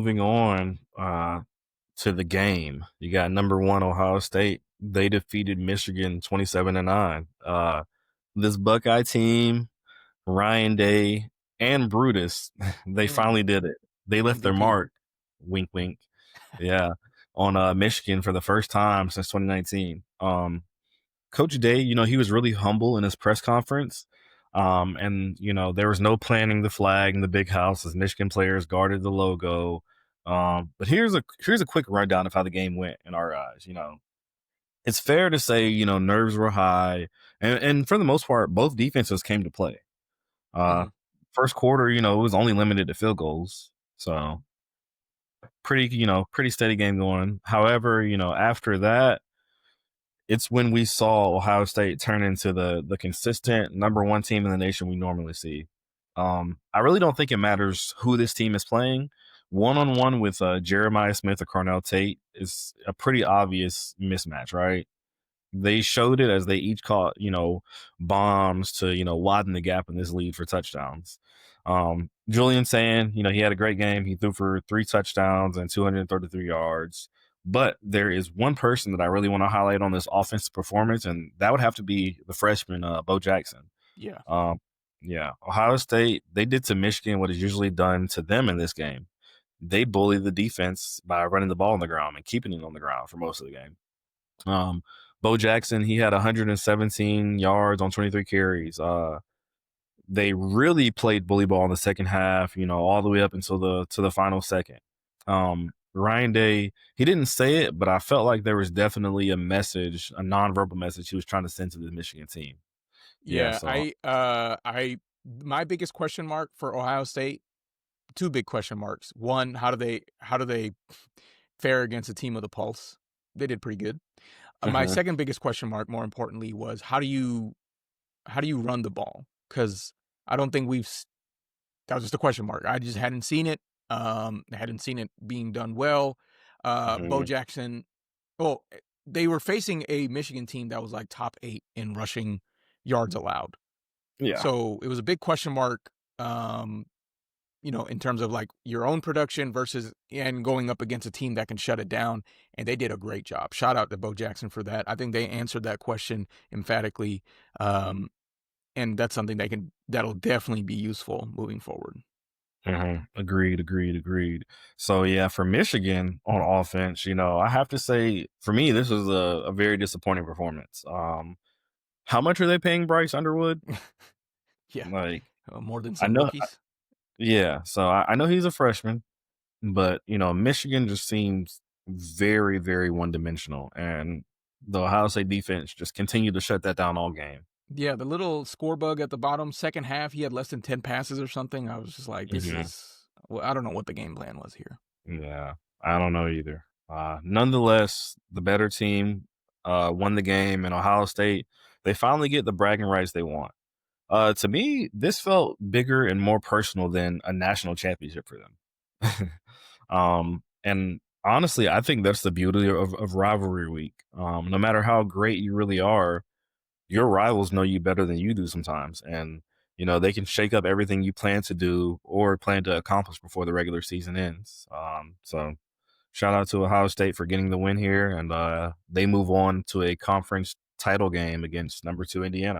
moving on to the game. You got number one Ohio State. They defeated Michigan 27-9. This Buckeye team, Ryan Day and Brutus, they Mm, finally did it. They left their MVP. mark. Wink, wink. Yeah, on Michigan for the first time since 2019. Coach Day, he was really humble in his press conference. And there was no planting the flag in the big house as Michigan players guarded the logo. But here's a quick rundown of how the game went in our eyes. It's fair to say, nerves were high, and for the most part, both defenses came to play. Uh, Mhm. First quarter, it was only limited to field goals, so pretty steady game going. However, after that, it's when we saw Ohio State turn into the consistent number one team in the nation we normally see. I really don't think it matters who this team is playing. One on one with Jeremiah Smith or Cornell Tate is a pretty obvious mismatch, right? They showed it as they each caught, bombs to, widen the gap in this lead for touchdowns. Julian saying, he had a great game. He threw for 3 touchdowns and 233 yards. But there is one person that I really want to highlight on this offensive performance, and that would have to be the freshman, Bo Jackson. Yeah. Um, yeah, Ohio State, they did to Michigan what is usually done to them in this game. They bullied the defense by running the ball on the ground and keeping it on the ground for most of the game. Um, Bo Jackson, he had 117 yards on 23 carries. They really played bully ball in the second half, all the way up until the final second. Ryan Day, he didn't say it, but I felt like there was definitely a message, a nonverbal message he was trying to send to the Michigan team. Yeah, Yeah, so my biggest question mark for Ohio State, 2 big question marks. One, how do they fare against a team of the pulse? They did pretty good. My mhm, second biggest question mark, more importantly, was how do you run the ball? Because I don't think that was just a question mark. I just hadn't seen it. I hadn't seen it being done well. Bo mhm, Jackson, well, they were facing a Michigan team that was like top 8 in rushing yards allowed. yeah. So it was a big question mark, um, in terms of like your own production versus and going up against a team that can shut it down. And they did a great job. Shout out to Bo Jackson for that. I think they answered that question emphatically. Um, and that's something that'll definitely be useful moving forward. Agreed, agreed, agreed. So yeah, for Michigan on offense, I have to say for me, this was a very disappointing performance. How much are they paying Bryce Underwood? Yeah, Like, more than I some know, rookies. yeah. So I know he's a freshman, but Michigan just seems very, very one dimensional, and the Ohio State defense just continued to shut that down all game. Yeah, the little score bug at the bottom, second half, he had less than 10 passes or something. I was just like, this hmm is, well, I don't know what the game plan was here. Yeah, I don't know either. Nonetheless, the better team won the game, and Ohio State, they finally get the bragging rights they want. To me, this felt bigger and more personal than a national championship for them. And honestly, I think that's the beauty of rivalry week. No matter how great you really are, your rivals know you better than you do sometimes. And, they can shake up everything you plan to do or plan to accomplish before the regular season ends. So shout out to Ohio State for getting the win here. And they move on to a conference title game against number 2 Indiana.